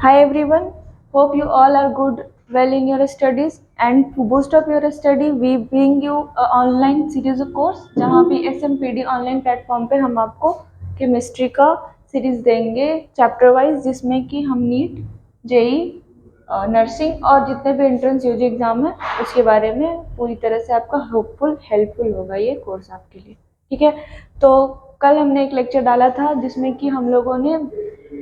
Hi everyone, hope you all are good, well in your studies, and to boost up your study, we bring you a online series of course जहाँ पे SMPD online platform पे हम आपको chemistry का series देंगे chapter wise, जिसमें कि हम नीट, जेई, नर्सिंग और जितने भी एंट्रेंस यूजी एग्जाम है उसके बारे में पूरी तरह से आपका होपफुल हेल्पफुल होगा ये कोर्स आपके लिए। ठीक है, तो कल हमने एक लेक्चर डाला था जिसमें कि हम लोगों ने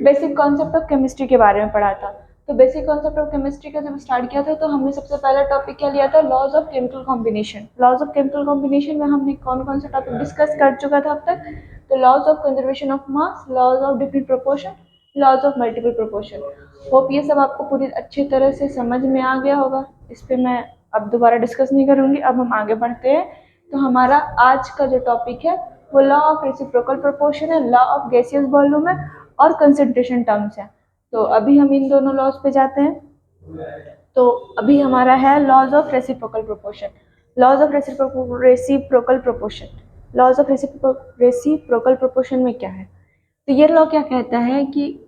बेसिक कॉन्सेप्ट ऑफ केमिस्ट्री के बारे में पढ़ा था। तो बेसिक कॉन्सेप्ट ऑफ केमिस्ट्री का जब स्टार्ट किया था तो हमने सबसे पहला टॉपिक क्या लिया था, laws of chemical combination. Laws of chemical combination में हमने कौन कौन सा टॉपिक डिस्कस कर चुका था अब तक, तो laws of conservation of mass, laws of different proportion, laws of multiple proportion. Hope ये सब आपको पूरी अच्छी तरह से समझ में आ गया होगा, इस पर मैं अब दोबारा डिस्कस नहीं करूँगी। अब हम आगे बढ़ते हैं। तो हमारा आज का जो टॉपिक है वो लॉ ऑफ रेसिप्रोकल प्रोपोर्शन है, लॉ ऑफ गैसियस वॉल्यूम है और कंसंट्रेशन टर्म्स है। तो अभी हम इन दोनों लॉज पे जाते हैं। तो अभी हमारा है laws of reciprocal proportion. Laws of reciprocal proportion, laws of reciprocal proportion में क्या है, तो ये लॉ क्या कहता है कि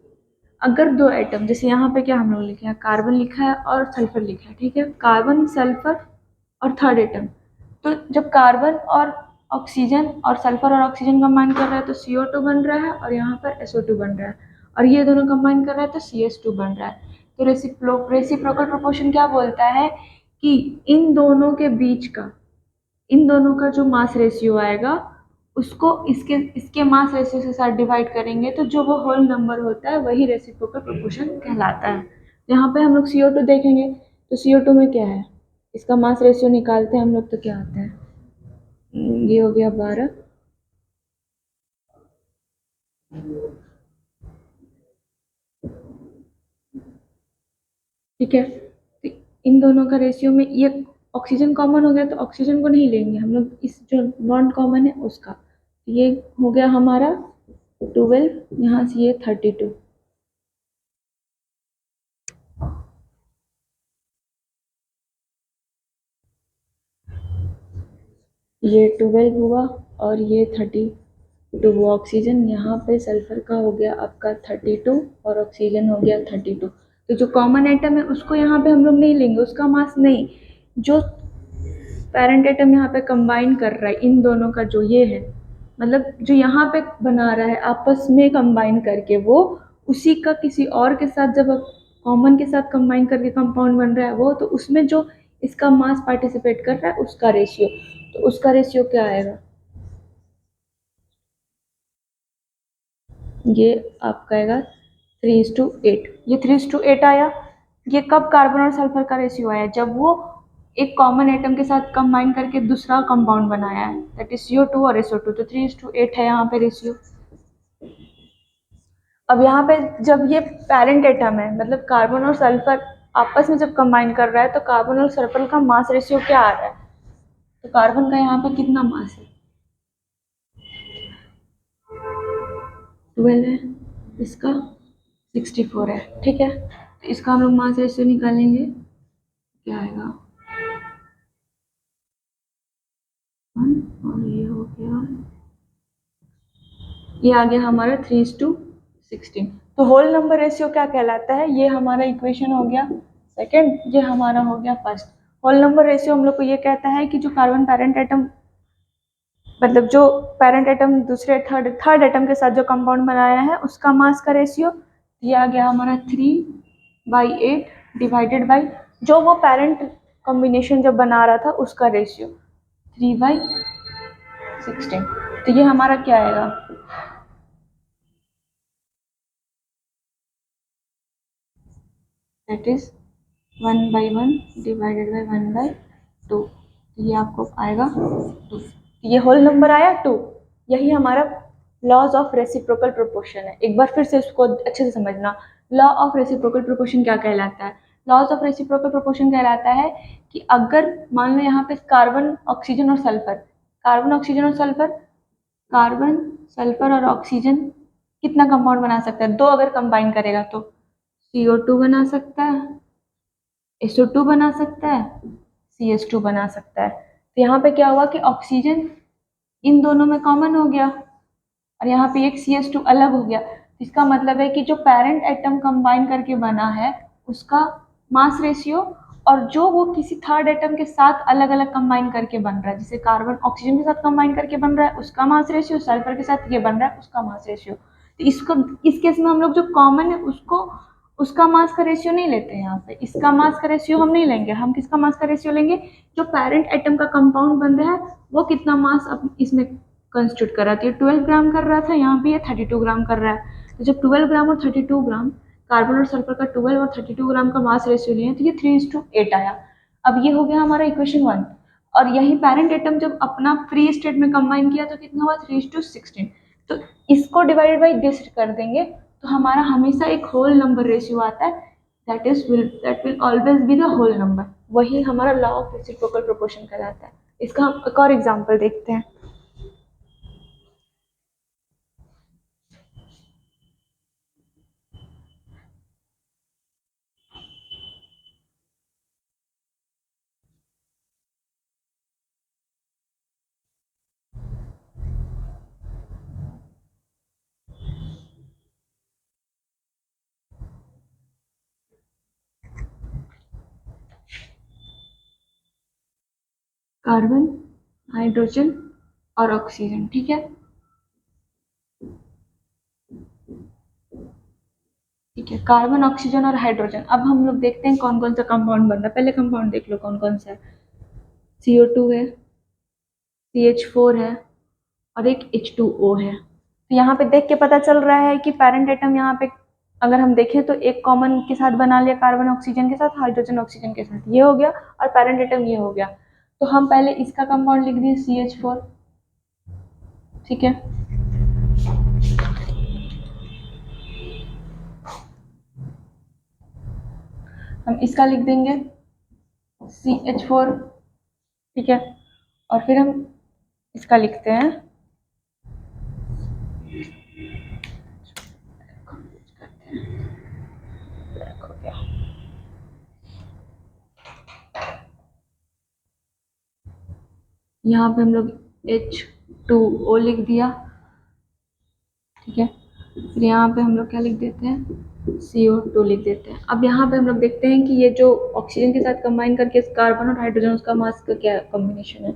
अगर दो एटम, जैसे यहाँ पे क्या हम लोग लिखे हैं, कार्बन लिखा है और सल्फर लिखा है, ठीक है, कार्बन, सल्फर और थर्ड एटम। तो जब कार्बन और ऑक्सीजन और सल्फर और ऑक्सीजन कंबाइन कर रहा है तो CO2 बन रहा है और यहाँ पर SO2 बन रहा है, और ये दोनों कंबाइन कर रहा है तो CH2 बन रहा है। तो रेसिप्रोकल प्रोपोर्शन क्या बोलता है कि इन दोनों का जो मास रेशियो आएगा उसको इसके मास रेशियो से साथ डिवाइड करेंगे तो जो वो होल नंबर होता है वही रेसिप्रोकल प्रोपोर्शन कहलाता है। यहाँ पे हम लोग CO2 देखेंगे तो CO2 में क्या है, इसका मास रेशियो निकालते हैं हम लोग तो क्या आता है, ये हो गया 12। ठीक है, तो इन दोनों का रेशियो में ये ऑक्सीजन कॉमन हो गया तो ऑक्सीजन को नहीं लेंगे हम लोग, इस जो नॉन कॉमन है उसका, ये हो गया हमारा 12, यहाँ से ये 32। ये 12 हुआ और ये 32 हुआ ऑक्सीजन। यहाँ पे सल्फर का हो गया आपका 32 और ऑक्सीजन हो गया 32। तो जो कॉमन एटम है उसको यहाँ पे हम लोग नहीं लेंगे, उसका मास नहीं, जो पेरेंट एटम यहाँ पे कंबाइन कर रहा है इन दोनों का जो ये है, मतलब जो यहाँ पे बना रहा है आपस में कंबाइन करके, वो उसी का किसी और के साथ जब कॉमन के साथ कंबाइन करके कंपाउंड बन रहा है वो, तो उसमें जो इसका मास पार्टिसिपेट कर रहा है उसका रेशियो, तो उसका रेशियो क्या आएगा, ये आपका आएगा 3:8। ये 3:8 आया। ये कब कार्बन और सल्फर का रेशियो आया, जब वो एक कॉमन एटम के साथ कंबाइन करके दूसरा कंपाउंड बनाया है, दैट इज CO2 और SO2। तो 3:8 है यहाँ पे रेशियो। अब यहाँ पे जब ये पेरेंट एटम है, मतलब कार्बन और सल्फर आपस में जब कंबाइन कर रहा है, तो कार्बन और सल्फर का मास रेशियो क्या आ रहा है, तो कार्बन का यहाँ पे कितना मास है, 12 है, इसका 64 है। ठीक है, तो इसका हम लोग मास रेशियो निकालेंगे, क्या आएगा 1, और ये हो गया, ये आ गया हमारा 3:16। तो होल नंबर रेशियो क्या कहलाता है, ये हमारा इक्वेशन हो गया सेकंड, ये हमारा हो गया फर्स्ट। होल नंबर रेशियो हम लोग को ये कहता है कि जो कार्बन पेरेंट एटम, मतलब जो पेरेंट एटम दूसरे थर्ड एटम के साथ जो कंपाउंड बनाया है उसका मास का रेशियो, ये आ गया हमारा 3/8 डिवाइडेड बाई जो वो पेरेंट कॉम्बिनेशन जब बना रहा था उसका रेशियो 3/16। तो ये हमारा क्या आएगा, दैट इज 1/1 डिवाइडेड बाई 1/2। ये आपको आएगा 2। ये होल नंबर आया 2। यही हमारा लॉज ऑफ रेसिप्रोकल प्रोपोर्शन है। एक बार फिर से इसको अच्छे से समझना, लॉ ऑफ रेसिप्रोकल प्रोपोर्शन क्या कहलाता है। लॉज ऑफ रेसिप्रोकल प्रोपोर्शन कहलाता है कि अगर मान लो यहाँ पे कार्बन, ऑक्सीजन और सल्फर, कार्बन, ऑक्सीजन और सल्फर, कार्बन, सल्फर और ऑक्सीजन कितना कंपाउंड बना सकता है, दो अगर कंबाइन करेगा तो CO2 बना सकता है, SO2 बना सकता है, CH2 बना सकता है। तो यहाँ पे क्या हुआ कि ऑक्सीजन इन दोनों में कॉमन हो गया और यहाँ पे एक CH2 अलग हो गया। इसका मतलब है कि जो पेरेंट एटम कंबाइन करके बना है उसका मास रेशियो, और जो वो किसी थर्ड एटम के साथ अलग अलग कंबाइन करके बन रहा है, जैसे कार्बन ऑक्सीजन के साथ कंबाइन करके बन रहा है उसका मास रेशियो, सल्फर के साथ ये बन रहा है उसका मास रेशियो। तो इसको इस केस में हम लोग जो कॉमन है उसको उसका मास का रेशियो नहीं लेते हैं, यहाँ पे इसका मास का रेशियो हम नहीं लेंगे। हम किसका मास का रेशियो लेंगे, जो पेरेंट एटम का कंपाउंड बन रहा है वो कितना मास अब इसमें कंस्टिट्यूट कर रहा था। 12 ग्राम कर रहा था, यहाँ पे ये 32 ग्राम कर रहा है। तो जब 12 ग्राम और 32 ग्राम कार्बन और सल्फर का 12 और 32 ग्राम का मास रेशियो लिए तो ये 3:8 आया। अब ये हो गया हमारा इक्वेशन 1। और यही पेरेंट एटम जब अपना फ्री स्टेट में कंबाइन किया तो कितना हुआ, 3:16। तो इसको डिवाइडेड बाई दिस कर देंगे तो हमारा हमेशा एक होल नंबर रेशियो आता है, that will always be the whole number. वही हमारा लॉ ऑफ रेसिप्रोकल प्रोपोर्शन कहलाता है। इसका हम एक और एग्जांपल देखते हैं। कार्बन, हाइड्रोजन और ऑक्सीजन, ठीक है। ठीक है, कार्बन, ऑक्सीजन और हाइड्रोजन। अब हम लोग देखते हैं कौन कौन सा कंपाउंड बन रहा है। पहले कंपाउंड देख लो कौन कौन सा है। CO2 है, CH4 है और एक H2O है। तो यहाँ पे देख के पता चल रहा है कि पेरेंट एटम यहाँ पे अगर हम देखें तो एक कॉमन के साथ बना लिया, कार्बन ऑक्सीजन के साथ, हाइड्रोजन ऑक्सीजन के साथ, ये हो गया, और पेरेंट एटम ये हो गया। तो हम पहले इसका कंपाउंड लिख दिए CH4, ठीक है। हम इसका लिख देंगे CH4, ठीक है। और फिर हम इसका लिखते हैं यहाँ पे हम लोग H2O लिख दिया, ठीक है। फिर यहाँ पे हम लोग क्या लिख देते हैं, CO2 लिख देते हैं। अब यहाँ पे हम लोग देखते हैं कि ये जो ऑक्सीजन के साथ कंबाइन करके कार्बन और हाइड्रोजन उसका मास का क्या कॉम्बिनेशन है,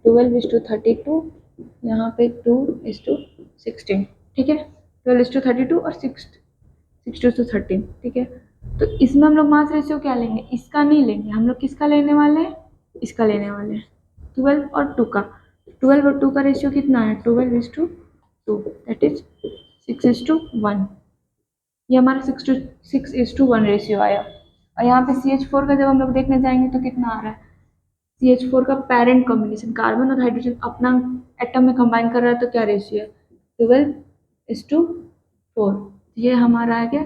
12:32, यहाँ पे 2:16, ठीक है। 12:32 और 6:13, ठीक है। तो इसमें हम लोग मास रेशियो क्या लेंगे, इसका नहीं लेंगे हम लोग, किसका लेने वाले हैं, इसका लेने वाले हैं, 12 और 2 का। 12 और 2 का रेशियो कितना है, 12:2, दैट इज 6:1। ये हमारा 6:1 रेशियो आया। और यहाँ पे CH4 का जब हम लोग देखने जाएंगे तो कितना आ रहा है, CH4 का पेरेंट कॉम्बिनेशन कार्बन और हाइड्रोजन अपना एटम में कंबाइन कर रहा है तो क्या रेशियो है, 12:4। ये हमारा आ गया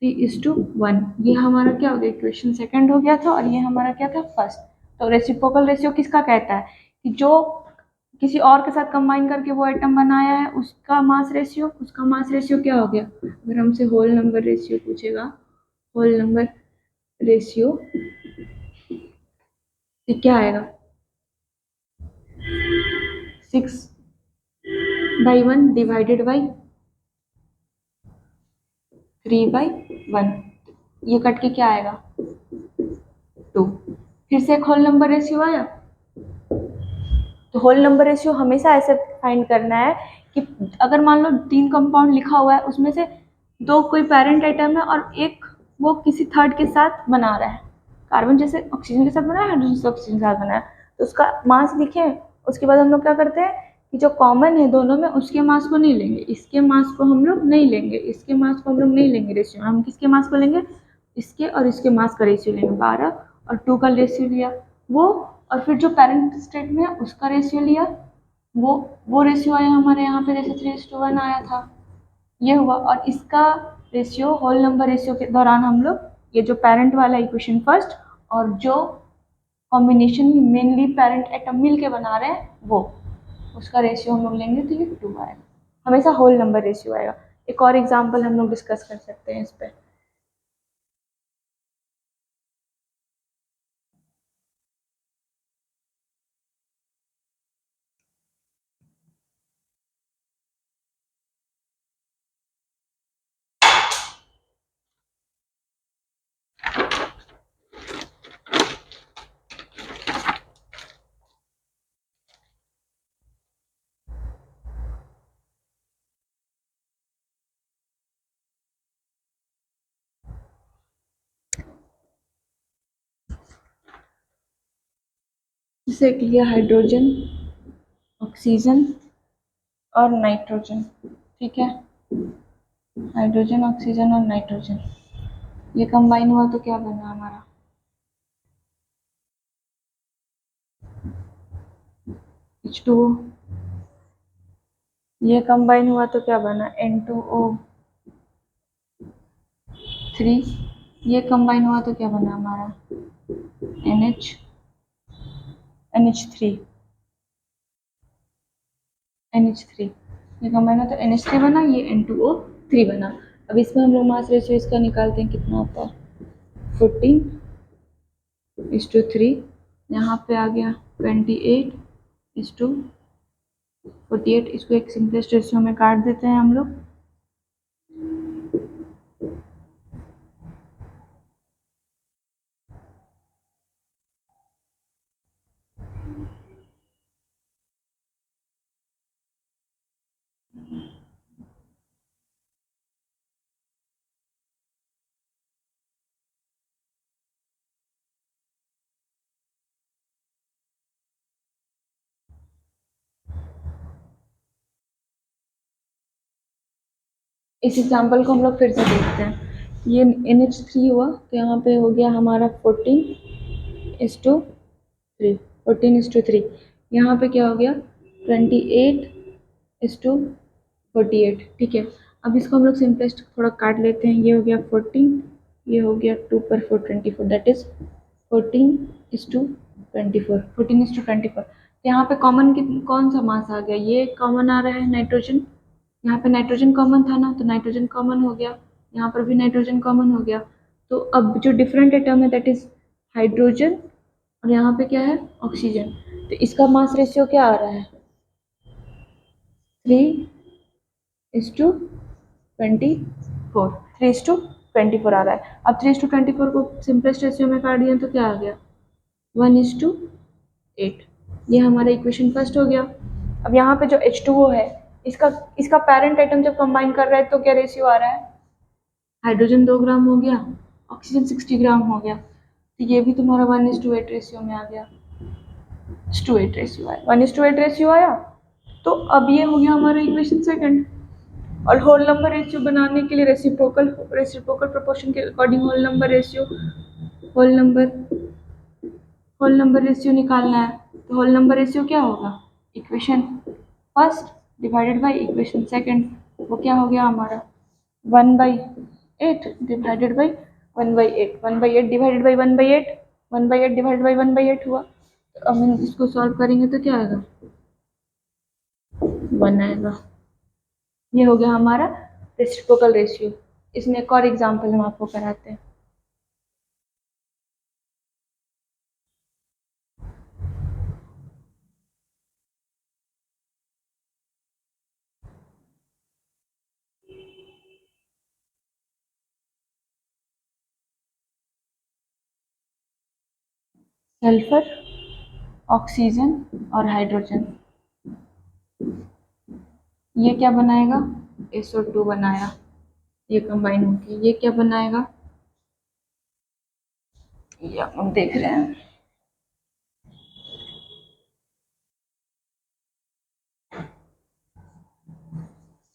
3:1। ये हमारा क्या हो गया, इक्वेशन सेकंड हो गया था, और ये हमारा क्या था, फर्स्ट। तो रेसिप्रोकल रेशियो किसका कहता है कि जो किसी और के साथ कंबाइन करके वो एटम बनाया है उसका मास रेशियो, उसका मास रेशियो क्या हो गया। अगर हमसे होल नंबर रेशियो पूछेगा, होल नंबर रेशियो तो क्या आएगा, 6/1 डिवाइडेड बाई 3/1, ये कट के क्या आएगा, 2। फिर से एक होल नंबर रेशियो आया। तो होल नंबर रेशियो हमेशा ऐसे फाइंड करना है कि अगर मान लो 3 कंपाउंड लिखा हुआ है उसमें से 2 कोई पेरेंट एटम है और एक वो किसी थर्ड के साथ बना रहा है, कार्बन जैसे ऑक्सीजन के साथ बना है, हाइड्रोजन से ऑक्सीजन के साथ बना है, तो उसका मास लिखें। उसके बाद हम लोग क्या करते हैं कि जो कॉमन है दोनों में उसके मास को नहीं लेंगे, इसके मास को हम लोग नहीं लेंगे, इसके मास को हम लोग नहीं लेंगे रेशियो, हम किसके मास को लेंगे, इसके और इसके मास का रेशियो लेंगे। 12 और 2 का रेशियो लिया वो, और फिर जो पेरेंट स्टेट में है उसका रेशियो लिया वो वो रेशियो आया हमारे यहाँ पे, जैसे 3:1 आया था, ये हुआ। और इसका रेशियो होल नंबर रेशियो के दौरान हम लोग ये जो पेरेंट वाला इक्वेशन फर्स्ट और जो कॉम्बिनेशन मेनली पेरेंट एटम मिल के बना रहे हैं वो, उसका रेशियो हम लोग लेंगे तो ये 2 आएगा। हमेशा होल नंबर रेशियो आएगा। एक और एग्जाम्पल हम लोग डिस्कस कर सकते हैं इस पर। जैसे कि ये हाइड्रोजन, ऑक्सीजन और नाइट्रोजन, ठीक है, हाइड्रोजन, ऑक्सीजन और नाइट्रोजन, ये कंबाइन हुआ तो क्या बना हमारा H2O। ये कंबाइन हुआ तो क्या बना N2O3। ये कंबाइन हुआ तो क्या बना हमारा NH3। ये कंबाइन हुआ तो NH3 बना, ये N2O3 बना। अब इसमें हम लोग मास रेशियो इसका निकालते हैं, कितना होता है 14:3। यहाँ पे आ गया 28:48। इसको एक सिंपलेस्ट रेशियो में काट देते हैं हम लोग। इस एग्जाम्पल को हम लोग फिर से देखते हैं। ये NH3 हुआ तो यहाँ पे हो गया हमारा 14:3। 14:3। यहाँ पे क्या हो गया 28:48, ठीक है। अब इसको हम लोग सिंपलेस्ट थोड़ा काट लेते हैं। ये हो गया 14, ये हो गया 2 पर 4 24, दैट इज 14:24। 14:24। तो यहाँ पे कॉमन कौन सा मास आ गया, ये कॉमन आ रहा है नाइट्रोजन। यहाँ पे नाइट्रोजन कॉमन था ना, तो नाइट्रोजन कॉमन हो गया, यहाँ पर भी नाइट्रोजन कॉमन हो गया। तो अब जो डिफरेंट एटम है दैट इज हाइड्रोजन, और यहाँ पे क्या है ऑक्सीजन। तो इसका मास रेशियो क्या आ रहा है 3:24। 3:24 आ रहा है। अब 3:24 को सिंपलेस्ट रेशियो में काट दिया तो क्या आ गया 1:8। ये हमारा इक्वेशन फर्स्ट हो गया। अब यहाँ पे जो H2O है, इसका इसका पेरेंट आइटम जब कंबाइन कर रहा है तो क्या रेशियो आ रहा है, हाइड्रोजन 2 ग्राम हो गया, ऑक्सीजन 60 ग्राम हो गया। तो ये भी तुम्हारा 1:8 रेशियो में आ गया, 1:8 रेशियो आया, 1:8 रेशियो आया। तो अब ये हो गया हमारा इक्वेशन सेकंड। और होल नंबर रेशियो बनाने के लिए रेसिप्रोकल प्रोपोर्शन के अकॉर्डिंग होल नंबर रेशियो निकालना है। तो होल नंबर रेशियो क्या होगा, equation first divided by equation second. वो क्या हो गया हमारा 1/8 divided by 1/8, 1/8 divided by 1/8, 1/8 divided by 1/8 हुआ। तो अब हम इसको सॉल्व करेंगे तो क्या आएगा 1 आएगा। ये हो गया हमारा रेसिप्रोकल रेशियो। इसमें एक और एग्जांपल हम आपको कराते हैं। सल्फर, ऑक्सीजन और हाइड्रोजन, ये क्या बनाएगा SO2 बनाया, ये कंबाइन होके ये क्या बनाएगा, ये हम देख रहे हैं।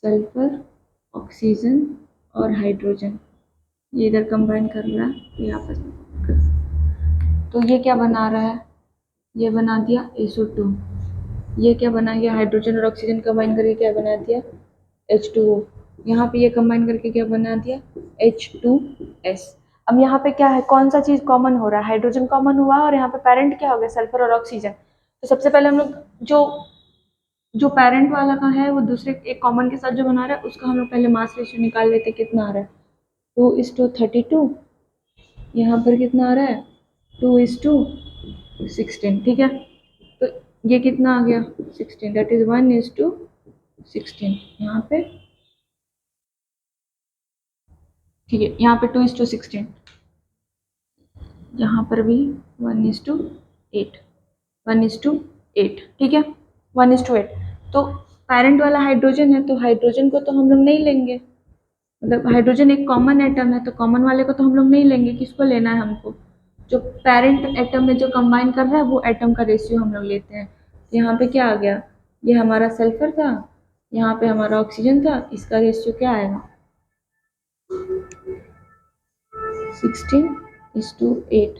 सल्फर, ऑक्सीजन और हाइड्रोजन, ये इधर कंबाइन कर रहा है, ये आपस में। तो ये क्या बना रहा है, ये बना दिया SO2। ये क्या बना गया हाइड्रोजन और ऑक्सीजन कंबाइन करके क्या बना दिया H2O। यहाँ पे ये कंबाइन करके क्या बना दिया H2S। अब यहाँ पे क्या है, कौन सा चीज कॉमन हो रहा है, हाइड्रोजन कॉमन हुआ और यहाँ पे पेरेंट क्या हो गया सल्फर और ऑक्सीजन। तो सबसे पहले हम लोग जो जो पेरेंट वाला का है वो दूसरे एक कॉमन के साथ जो बना रहा है उसका हम लोग पहले मास रेशियो निकाल लेते हैं, कितना आ रहा है 2:32। यहाँ पर कितना आ रहा है 2:16, ठीक है। तो ये कितना आ गया 16, दैट इज 1:16 यहाँ पे, ठीक है। यहाँ पे 2:16, यहाँ पर भी 1:8, 1:8, ठीक है 1:8। तो पेरेंट वाला हाइड्रोजन है तो हाइड्रोजन को तो हम लोग नहीं लेंगे, मतलब हाइड्रोजन एक कॉमन एटम है तो कॉमन वाले को तो हम लोग नहीं लेंगे, किसको लेना है हमको जो पेरेंट एटम में जो कंबाइन कर रहा है वो एटम का रेशियो हम लोग लेते हैं। तो यहाँ पे क्या आ गया, ये हमारा सल्फर था, यहाँ पे हमारा ऑक्सीजन था, इसका रेशियो क्या आएगा 16:8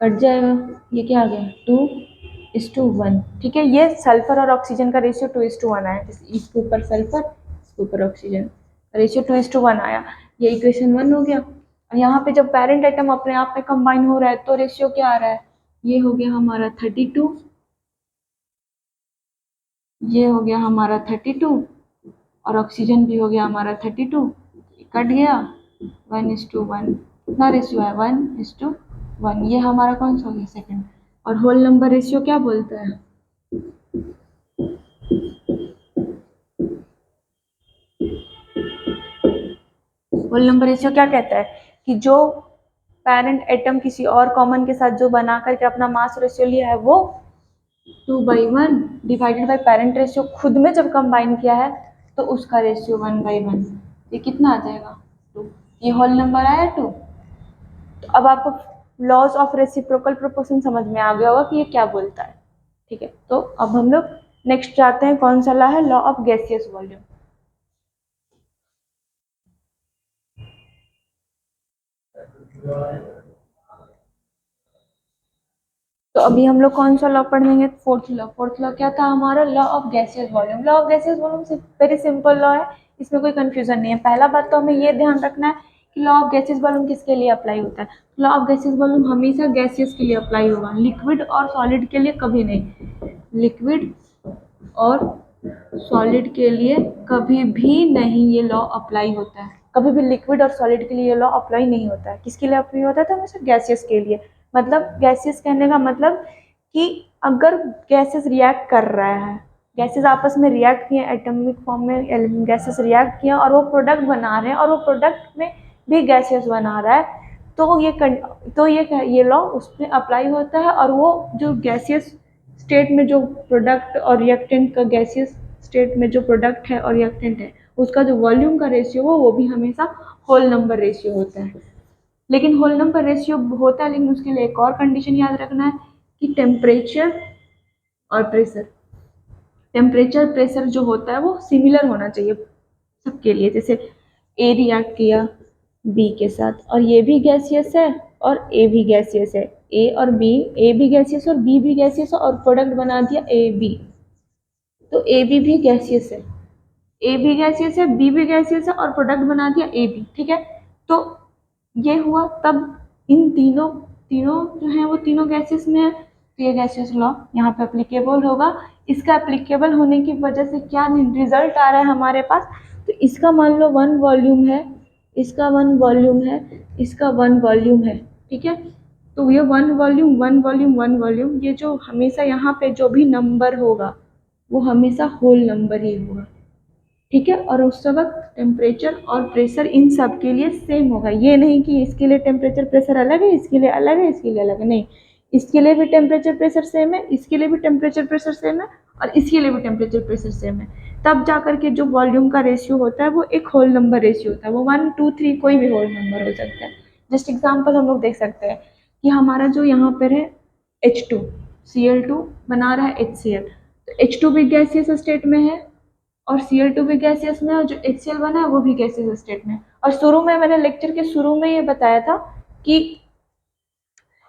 कट जाएगा, ये क्या आ गया 2:1। ठीक है, ये सल्फर और ऑक्सीजन का रेशियो 2:1 आया, जैसे इसके ऊपर सल्फर इसके ऊपर ऑक्सीजन, रेशियो 2:1 आया, ये इक्वेशन 1 हो गया। और यहाँ पे जब पेरेंट एटम अपने आप में कंबाइन हो रहा है तो रेशियो क्या आ रहा है, ये हो गया हमारा 32, ये हो गया हमारा 32 और ऑक्सीजन भी हो गया हमारा 32, कट गया 1:1, कितना रेशियो है 1:1, ये हमारा कौन सा हो गया सेकंड। और होल नंबर रेशियो क्या बोलता है, होल नंबर रेशियो क्या कहता है कि जो पेरेंट एटम किसी और कॉमन के साथ जो बना करके अपना मास रेशियो लिया है वो 2/1 डिवाइडेड बाई पेरेंट रेशियो खुद में जब कंबाइन किया है तो उसका रेशियो 1/1, ये कितना आ जाएगा 2, ये होल नंबर आया 2। तो अब आपको लॉज ऑफ रेसिप्रोकल प्रोपोर्शन समझ में आ गया होगा कि ये क्या बोलता है। ठीक है, तो अब हम लोग नेक्स्ट जाते हैं, कौन सा लॉ है, लॉ ऑफ गैसियस वॉल्यूम। तो अभी हम लोग कौन सा लॉ पढ़ेंगे, फोर्थ लॉ। फोर्थ लॉ क्या था हमारा, law of gaseous volume. Law of gaseous volume very simple law है, इसमें कोई कंफ्यूजन नहीं है। पहला बात तो हमें ये ध्यान रखना है कि लॉ ऑफ गैसियस वॉल्यूम किसके लिए अप्लाई होता है। लॉ ऑफ गैसियस वॉल्यूम हमेशा गैसियस के लिए अप्लाई होगा, लिक्विड और सॉलिड के लिए कभी नहीं। लिक्विड और सॉलिड के लिए कभी भी नहीं ये लॉ अप्लाई होता है, कभी भी लिक्विड और सॉलिड के लिए ये लॉ अप्लाई नहीं होता है। किसके लिए अप्लाई होता है, तो हमेशा गैसियस के लिए। मतलब गैसियस कहने का मतलब कि अगर गैसेस रिएक्ट कर रहा है, गैसेस आपस में रिएक्ट किए, एटॉमिक फॉर्म में गैसेस रिएक्ट किए और वो प्रोडक्ट बना रहे हैं और वो प्रोडक्ट में भी गैसियस बना रहा है, तो ये लॉ उस पर अप्लाई होता है। और वो जो गैसियस स्टेट में जो प्रोडक्ट और रिएक्टेंट का, गैसियस स्टेट में जो प्रोडक्ट है और रिएक्टेंट है उसका जो वॉल्यूम का रेशियो हो वो भी हमेशा होल नंबर रेशियो होता है। लेकिन होल नंबर रेशियो होता है, लेकिन उसके लिए एक और कंडीशन याद रखना है कि टेम्परेचर और प्रेशर, टेम्परेचर प्रेशर जो होता है वो सिमिलर होना चाहिए सबके लिए। जैसे ए रिएक्ट किया बी के साथ और ये भी गैसियस है और ए भी गैसियस है, ए और बी, ए भी गैसियस और बी भी गैसियस है और प्रोडक्ट बना दिया ए बी, तो ए बी भी गैसियस है, ए भी गैसियस है, बी भी गैसियस है और प्रोडक्ट बना दिया ए बी। ठीक है, तो ये हुआ, तब इन तीनों तीनों जो हैं वो तीनों गैसेस में है, तो ये गैसियस लॉ यहाँ पे अप्लीकेबल होगा। इसका अप्लीकेबल होने की वजह से क्या रिजल्ट आ रहा है हमारे पास, तो इसका मान लो 1 वॉल्यूम है, इसका 1 वॉल्यूम है, इसका 1 वॉल्यूम है। ठीक है, तो ये 1 वॉल्यूम 1 वॉल्यूम 1 वॉल्यूम, ये जो हमेशा यहाँ पे जो भी नंबर होगा वो हमेशा होल नंबर ही होगा। ठीक है, और उस वक्त टेम्परेचर और प्रेशर इन सब के लिए सेम होगा, ये नहीं कि इसके लिए टेम्परेचर प्रेशर अलग है, इसके लिए अलग है, इसके लिए अलग है, नहीं, इसके लिए भी टेम्परेचर प्रेशर सेम है, इसके लिए भी टेम्परेचर प्रेशर सेम है और इसके लिए भी टेम्परेचर प्रेशर सेम है। तब जा करके जो वॉल्यूम का रेशियो होता है वो एक होल नंबर रेशियो होता है, वो 1 2 3 कोई भी होल नंबर हो सकता है। जस्ट एग्जाम्पल हम लोग देख सकते हैं कि हमारा जो यहाँ पर है H2Cl2 बना रहा है HCl, तो H2 भी गैसियस स्टेट में है और Cl2 भी गैसियस में है और जो HCl बना है वो भी गैसियस स्टेट में। और शुरू में मैंने लेक्चर के शुरू में ये बताया था कि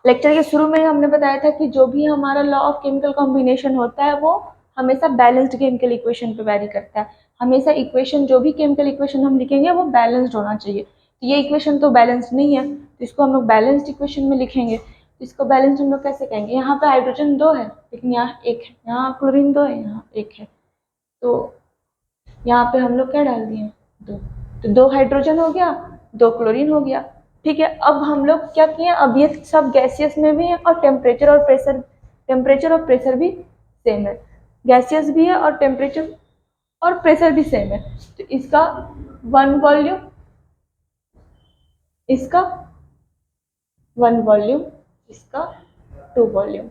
लेक्चर के शुरू में हमने बताया था कि जो भी हमारा लॉ ऑफ केमिकल कॉम्बिनेशन होता है वो हमेशा बैलेंस्ड केमिकल इक्वेशन पे वैरी करता है। हमेशा इक्वेशन, जो भी केमिकल इक्वेशन हम लिखेंगे वो बैलेंस्ड होना चाहिए। तो ये इक्वेशन तो बैलेंस्ड नहीं है, तो इसको हम लोग बैलेंस्ड इक्वेशन में लिखेंगे। तो इसको बैलेंस्ड हम लोग कैसे कहेंगे, यहाँ पे हाइड्रोजन 2 है लेकिन यहाँ 1 है, यहाँ क्लोरीन 2 है, यहाँ 1 है, तो यहाँ पे हम लोग क्या डाल दिए 2, तो 2 हाइड्रोजन हो गया, 2 क्लोरीन हो गया। ठीक है, अब हम लोग क्या किए, अब ये सब गैसियस में भी है और टेम्परेचर और प्रेशर भी सेम है, गैसियस भी है और टेम्परेचर और प्रेशर भी सेम है। तो इसका 1 वॉल्यूम, इसका 1 वॉल्यूम, इसका 2 वॉल्यूम,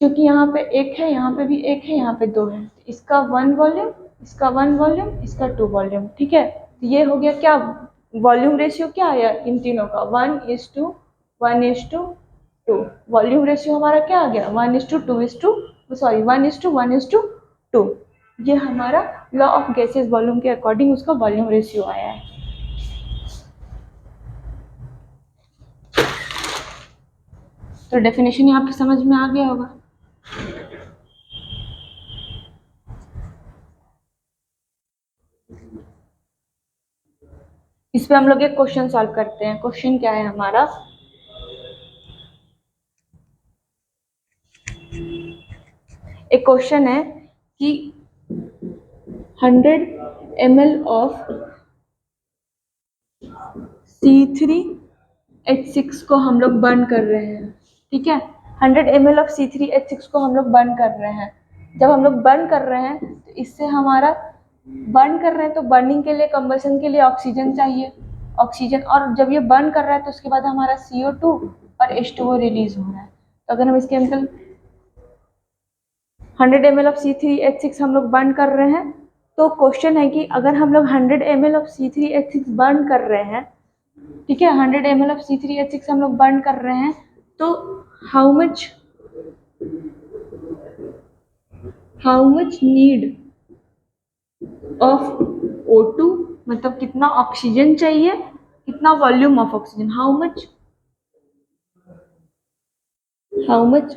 क्योंकि यहाँ पे 1 है, यहाँ पे भी 1 है, यहाँ पे 2 है, तो इसका 1 वॉल्यूम, इसका 1 वॉल्यूम, इसका 2 वॉल्यूम। ठीक है, तो ये हो गया क्या, वॉल्यूम रेशियो क्या आया इन तीनों का 1:2 1:2। वॉल्यूम रेशियो हमारा क्या आ गया, 1:2 ये हमारा लॉ ऑफ गैसेस वॉल्यूम के अकॉर्डिंग उसका वॉल्यूम रेशियो आया है। तो डेफिनेशन यहाँ पे समझ में आ गया होगा। इस पे हम लोग एक क्वेश्चन सॉल्व करते हैं। क्वेश्चन क्या है हमारा, एक क्वेश्चन है कि 100 ml ऑफ C3H6 को हम लोग बर्न कर रहे हैं, ठीक है। 100 ml ऑफ C3H6 को हम लोग बर्न कर रहे हैं। जब हम लोग बर्न कर रहे हैं तो इससे हमारा बर्न कर रहे हैं तो बर्निंग के लिए, कंबशन के लिए ऑक्सीजन चाहिए, ऑक्सीजन। और जब ये बर्न कर रहा है तो उसके बाद हमारा CO2 और H2O रिलीज हो रहा है। तो अगर हम इस केमिकल 100 ml ऑफ C3H6 हम लोग बर्न कर रहे हैं, तो क्वेश्चन है कि अगर हम लोग 100 ml ऑफ C3H6 बर्न कर रहे हैं, ठीक है, 100 ml ऑफ C3H6 हम लोग बर्न कर रहे हैं, तो how much need of O2, मतलब कितना ऑक्सीजन चाहिए, कितना volume of oxygen, how much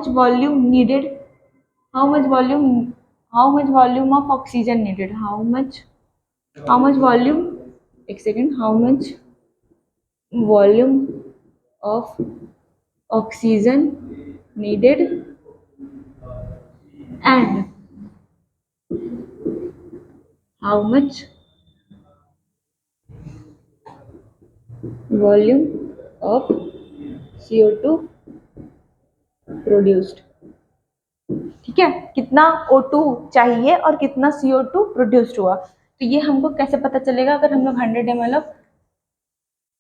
volume needed, how much volume of oxygen needed, how much volume, एक second, how much volume of oxygen needed and how much volume of CO2 produced, ठीक है, कितना O2 चाहिए और कितना CO2 produced हुआ। तो ये हमको कैसे पता चलेगा अगर हम लोग 100 ml ऑफ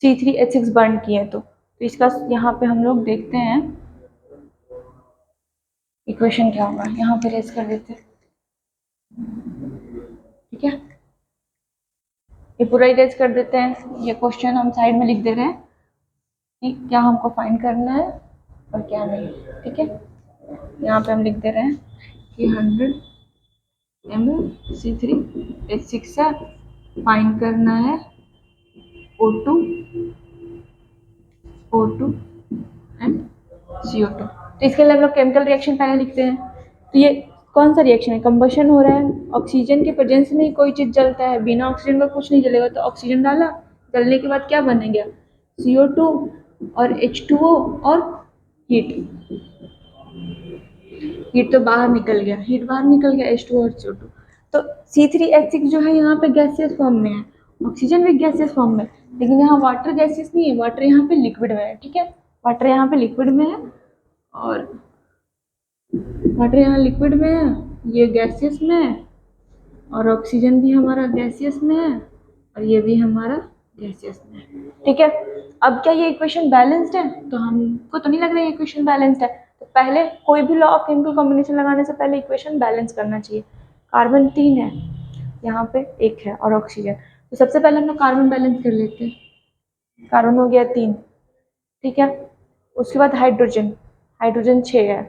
C3H6 बर्न किए तो इसका यहाँ पे हम लोग देखते हैं इक्वेशन क्या होगा, यहाँ पे रेज कर देते हैं, ठीक है, ये पूरा इरेज कर देते हैं। ये क्वेश्चन हम साइड में लिख दे रहे हैं कि क्या हमको फाइंड करना है और क्या नहीं, ठीक है। यहाँ पे हम लिख दे रहे हैं कि 100 ml C3H6 से फाइंड करना है O2 एंड CO2। तो इसके लिए हम लोग केमिकल रिएक्शन पहले लिखते हैं। तो ये कौन सा रिएक्शन है, कंबशन हो रहा है, ऑक्सीजन के प्रेजेंस में ही कोई चीज जलता है, बिना ऑक्सीजन का कुछ नहीं जलेगा। तो ऑक्सीजन डाला, जलने के बाद क्या बनेगा, CO2 और H2O और हीट तो बाहर निकल गया, H2O और CO2। तो C3H6 जो है यहाँ पे गैसियस फॉर्म में है, ऑक्सीजन भी गैसियस फॉर्म में, लेकिन यहाँ वाटर गैसियस नहीं है, वाटर यहाँ पे लिक्विड में है, ठीक है, वाटर यहाँ पे लिक्विड में है और वाटर यहाँ लिक्विड में है, ये गैसियस में है और ऑक्सीजन भी हमारा गैसियस में है और ये भी हमारा गैसियस में है, ठीक है। अब क्या ये इक्वेशन बैलेंस्ड है, तो हमको तो नहीं लग रहा है इक्वेशन बैलेंस्ड है। तो पहले कोई भी लॉ ऑफ केमिकल कॉम्बिनेशन लगाने से पहले इक्वेशन बैलेंस करना चाहिए। कार्बन 3 है, यहाँ पे 1 है और ऑक्सीजन, तो सबसे पहले हम लोग कार्बन बैलेंस कर लेते हैं। कार्बन हो गया 3, ठीक है। उसके बाद हाइड्रोजन 6 है,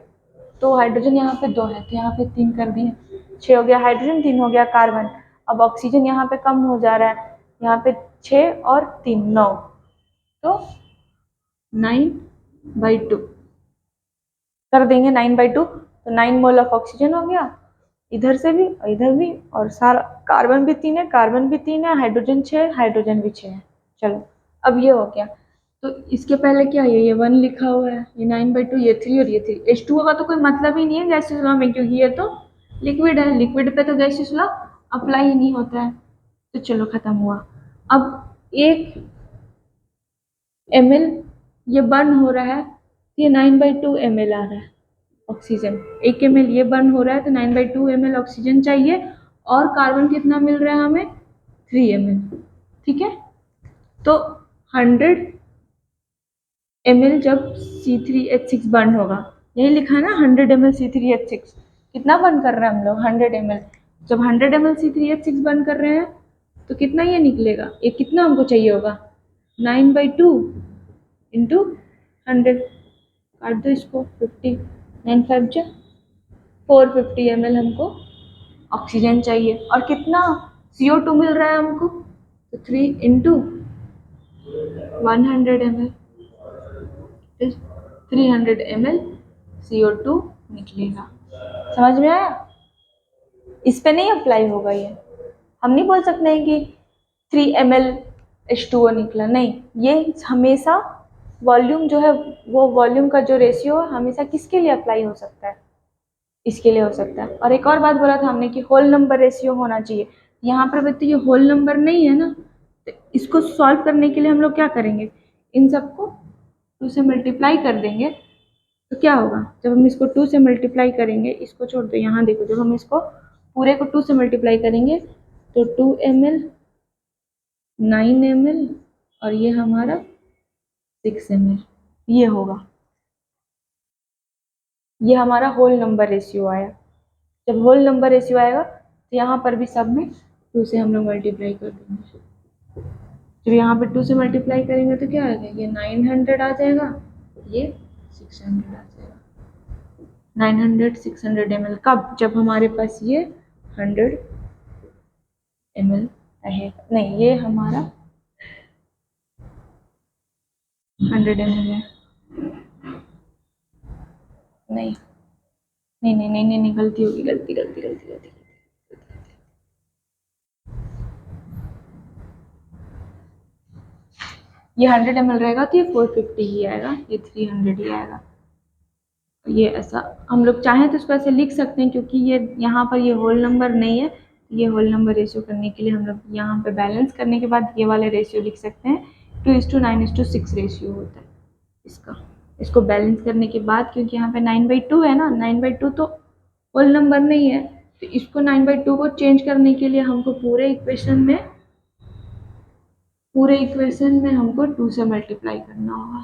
तो हाइड्रोजन यहाँ पे 2 है, तो यहाँ पे 3 कर दिए, 6 हो गया हाइड्रोजन, 3 हो गया कार्बन। अब ऑक्सीजन यहाँ पे कम हो जा रहा है, यहाँ पे 6 और 3 9, तो 9/2 कर देंगे, 9/2, तो 9 मोल ऑफ ऑक्सीजन हो गया, इधर से भी और इधर भी, और सारा कार्बन भी 3 है, हाइड्रोजन 6, हाइड्रोजन भी 6 है। चलो अब ये हो गया, तो इसके पहले क्या है, ये 1 लिखा हुआ है, ये 9/2, ये 3 और ये 3। H2O का तो कोई मतलब ही नहीं है गैसियस लॉ में, क्योंकि ये तो लिक्विड है, लिक्विड पे तो गैसियस लॉ अप्लाई ही नहीं होता है। तो चलो खत्म हुआ। अब 1 ml ये बर्न हो रहा है, ये 9/2 ml आ रहा है ऑक्सीजन, 1 ml ये बर्न हो रहा है तो 9/2 ml ऑक्सीजन चाहिए, और कार्बन कितना मिल रहा है हमें, 3 ml, ठीक है। तो 100 ml जब C3H6 बर्न होगा, यही लिखा है ना, 100 ml C3H6 कितना बर्न कर रहे हैं हम लोग, 100 ml। जब 100 ml C3H6 बर्न कर रहे हैं तो कितना ये निकलेगा, ये कितना हमको चाहिए होगा, 9/2 इंटू 100, काट दो इसको, 50, 9 5 जा 450 ml हमको ऑक्सीजन चाहिए। और कितना CO2 मिल रहा है हमको, तो 3 इंटू 100 ml, 300 ml CO2 निकलेगा। समझ में आया? इस पे नहीं अप्लाई होगा ये, हम नहीं बोल सकते हैं कि 3 ml H2O निकला, नहीं, ये हमेशा वॉल्यूम जो है, वो वॉल्यूम का जो रेशियो है हमेशा किसके लिए अप्लाई हो सकता है, इसके लिए हो सकता है। और एक और बात बोला था हमने कि होल नंबर रेशियो होना चाहिए, यहाँ पर बच्चे ये होल नंबर नहीं है ना, तो इसको सॉल्व करने के लिए हम लोग क्या करेंगे, इन सबको 2 से मल्टीप्लाई कर देंगे। तो क्या होगा, जब हम इसको 2 से मल्टीप्लाई करेंगे, इसको छोड़ दो, यहाँ देखो, जब हम इसको पूरे को 2 से मल्टीप्लाई करेंगे तो 2 ml, 9 ml और ये हमारा 6 ml, ये होगा, ये हमारा होल नंबर रेशियो आया। जब होल नंबर रेशियो आएगा तो यहाँ पर भी सब में 2 से हम लोग मल्टीप्लाई कर देंगे। जब यहाँ पे 2 से मल्टीप्लाई करेंगे तो क्या आएगा, ये 900 आ जाएगा, ये 600 आ जाएगा। 900 600 ml कब, जब हमारे पास ये 100 ml रहेगा, नहीं ये हमारा 100 ml है, नहीं नहीं नहीं नहीं नहीं, गलती होगी, गलती गलती गलती गलती, ये 100 ml रहेगा तो ये 450 ही आएगा, ये 300 ही आएगा। ये ऐसा हम लोग चाहें तो इसको ऐसे लिख सकते हैं, क्योंकि ये यहाँ पर ये होल नंबर नहीं है, ये होल नंबर रेशियो करने के लिए हम लोग यहाँ पे बैलेंस करने के बाद ये वाले रेशियो लिख सकते हैं, 2:9:6 रेशियो होता है इसका। इसको बैलेंस करने के बाद, क्योंकि यहाँ पे 9/2 है ना, 9/2 तो होल नंबर नहीं है, तो इसको 9/2 को चेंज करने के लिए हमको पूरे इक्वेशन में हमको 2 से मल्टीप्लाई करना होगा,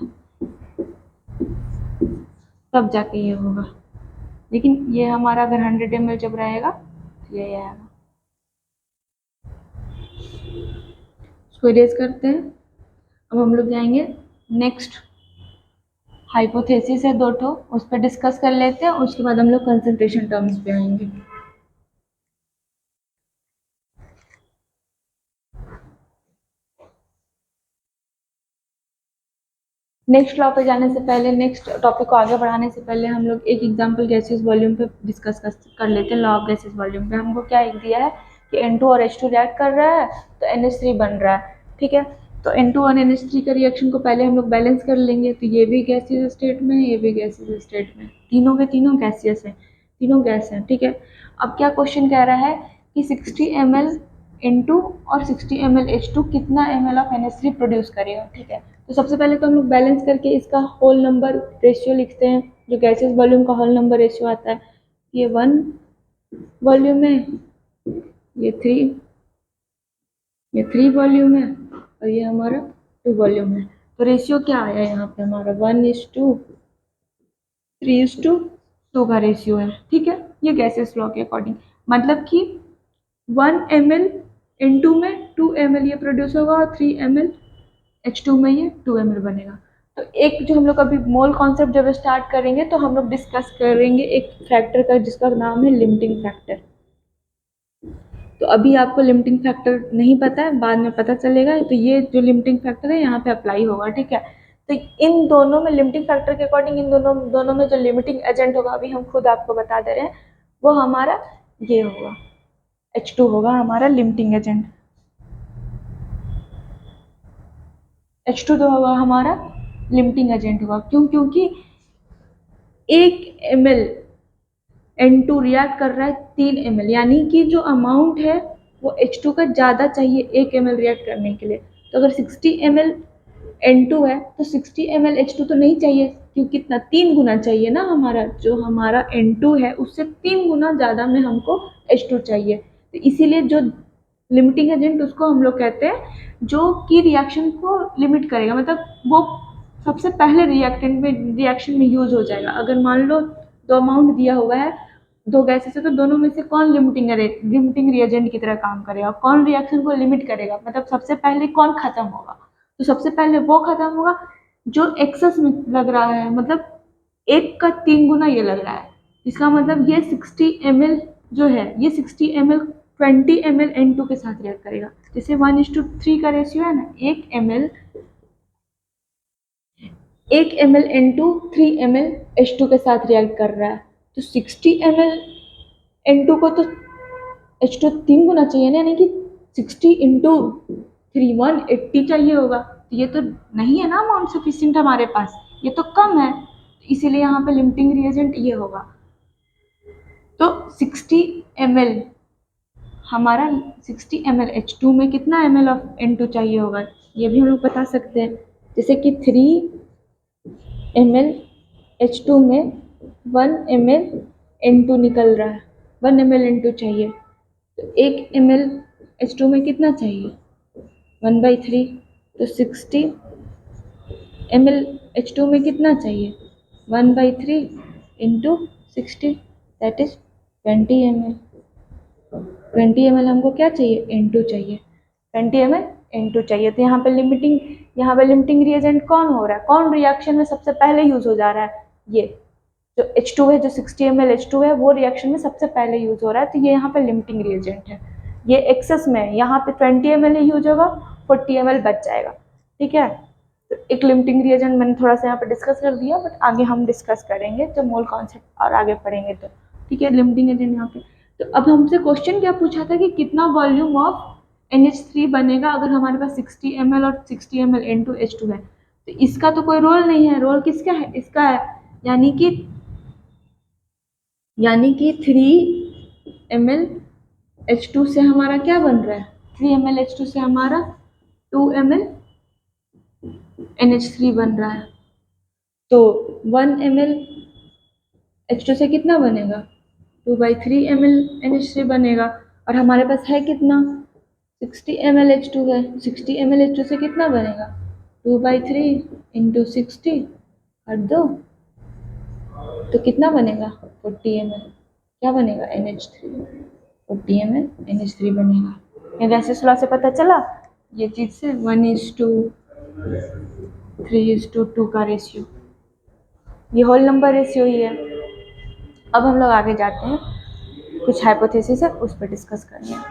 तब जाके ये होगा। लेकिन ये हमारा अगर 100 ml जब रहेगा तो ये आएगा। इसको इरेज करते हैं। अब हम लोग जाएंगे नेक्स्ट, हाइपोथेसिस है 2 ठो, उस पर डिस्कस कर लेते हैं, उसके बाद हम लोग कंसंट्रेशन टर्म्स पे आएंगे। नेक्स्ट लॉ पे जाने से पहले, नेक्स्ट टॉपिक को आगे बढ़ाने से पहले हम लोग एक एग्जांपल गैसेस वॉल्यूम पे डिस्कस कर लेते हैं। लॉ ऑफ गैसेस वॉल्यूम पे हमको क्या एक दिया है कि N2 और H2 रिएक्ट कर रहा है तो NH3 बन रहा है, ठीक है। तो N2 और NH3 का रिएक्शन को पहले हम लोग बैलेंस कर लेंगे, तो ये भी गैसियस स्टेट में है, ये भी गैसियस स्टेट में, तीनों के तीनों गैसियस हैं, तीनों गैस हैं, ठीक है। अब क्या क्वेश्चन कह रहा है कि 60 ml N2 और 60 ml H2 कितना ml ऑफ NH3 प्रोड्यूस करेगा, ठीक है। तो सबसे पहले तो हम लोग बैलेंस करके इसका होल नंबर रेशियो लिखते हैं, जो गैसेस वॉल्यूम का होल नंबर रेशियो आता है। ये 1 वॉल्यूम है, ये 3 वॉल्यूम है और ये हमारा 2 वॉल्यूम है। तो रेशियो क्या आया यहाँ पे हमारा 1:3:2 का रेशियो है, ठीक है। ये गैसेस लॉ के अकॉर्डिंग, मतलब कि 1 ml N2 में 2 ml ये प्रोड्यूस होगा और 3 ml H2 में ये 2 ml बनेगा। तो एक जो हम लोग अभी मोल कॉन्सेप्ट जब स्टार्ट करेंगे तो हम लोग डिस्कस करेंगे एक फैक्टर का जिसका नाम है लिमिटिंग फैक्टर। तो अभी आपको लिमिटिंग फैक्टर नहीं पता है, बाद में पता चलेगा। तो ये जो लिमिटिंग फैक्टर है यहाँ पे अप्लाई होगा, ठीक है। तो इन दोनों में लिमिटिंग फैक्टर के अकॉर्डिंग इन दोनों में जो लिमिटिंग एजेंट होगा, अभी हम खुद आपको बता दे रहे हैं, वो हमारा ये होगा, H2 होगा हमारा लिमिटिंग एजेंट। H2 तो होगा हमारा लिमिटिंग एजेंट होगा, क्यों, क्योंकि 1 ml N2 रिएक्ट कर रहा है 3 ml, यानी कि जो अमाउंट है वो H2 का ज़्यादा चाहिए 1 ml रिएक्ट करने के लिए। तो अगर 60 ml N2 है तो 60 ml H2 तो नहीं चाहिए, क्योंकि कितना 3 गुना चाहिए ना, हमारा जो हमारा N2 है उससे 3 गुना ज़्यादा में हमको H2 चाहिए। तो इसीलिए जो लिमिटिंग एजेंट उसको हम लोग कहते हैं जो कि रिएक्शन को लिमिट करेगा, मतलब वो सबसे पहले रिएक्शन में यूज हो जाएगा। अगर मान लो 2 अमाउंट दिया हुआ है 2 गैसेस है, तो दोनों में से कौन लिमिटिंग रिएजेंट की तरह काम करेगा, कौन रिएक्शन को लिमिट करेगा, मतलब सबसे पहले कौन खत्म होगा, तो सबसे पहले वो खत्म होगा जो एक्सेस में लग रहा है, मतलब 1 का 3 गुना ये लग रहा है। इसका मतलब ये 60 ml जो है, ये 60 ml 20 ml N2 के साथ रिएक्ट करेगा। जैसे 1:3 का रेशियो है ना, 1 ml N2 3 ml H2 के साथ रिएक्ट कर रहा है। तो 60 ml N2 को तो H2 3 गुना चाहिए ना, यानी कि 60 इंटू 3 180 चाहिए होगा। तो ये तो नहीं है ना अमाउंट सफिशियंट हमारे पास, ये तो कम है, इसीलिए यहाँ पे लिमिटिंग रिएजेंट ये होगा। तो 60 ml हमारा 60 ml H2 में कितना ml ऑफ N2 चाहिए होगा, ये भी हम लोग बता सकते हैं। जैसे कि 3 ml H2 में 1 ml N2 निकल रहा है, 1 ml N2 चाहिए। तो 1 ml H2 में कितना चाहिए, 1/3। तो 60 ml H2 में कितना चाहिए, 1/3 into 60, that is 20 ml। 20 ml हमको क्या चाहिए, N2 चाहिए, 20 ml N2 चाहिए। तो यहाँ पे लिमिटिंग रिएजेंट कौन हो रहा है, कौन रिएक्शन में सबसे पहले यूज हो जा रहा है, ये जो H2 है, जो 60 ml H2 है, वो रिएक्शन में सबसे पहले यूज हो रहा है। तो ये यहाँ पे लिमिटिंग रिएजेंट है। ये एक्सेस में है, यहाँ पे 20 ml ही यूज होगा, 40 ml बच जाएगा। ठीक है, तो एक लिमिटिंग रिएजेंट मैंने थोड़ा सा यहाँ पे डिस्कस कर दिया, बट आगे हम डिस्कस करेंगे जब मोल कॉन्सेप्ट और आगे पढ़ेंगे तो। ठीक है, लिमिटिंग एजेंट यहाँ पे। तो अब हमसे क्वेश्चन क्या पूछा था कि कितना वॉल्यूम ऑफ NH3 बनेगा अगर हमारे पास 60 ml और 60 ml N2 H2 है। तो इसका तो कोई रोल नहीं है, रोल किसका है, इसका है, यानी कि 3 ml H2 से हमारा क्या बन रहा है, 3 ml H2 से हमारा 2 ml NH3 बन रहा है। तो 1 ml H2 से कितना बनेगा, 2/3 ml NH3 बनेगा। और हमारे पास है कितना, 60 ml H2 है, 60 ml H2 से कितना बनेगा, 2/3 इंटू 60 और 2, तो कितना बनेगा, 40 ml। क्या बनेगा, NH3, 40 ml NH3 बनेगा। ये गैसेस लॉ से पता चला, ये चीज से 1:3:2 का रेशियो, ये होल नंबर रेशियो ही है। अब हम लोग आगे जाते हैं, कुछ हाइपोथेसिस है उस पर डिस्कस करने हैं।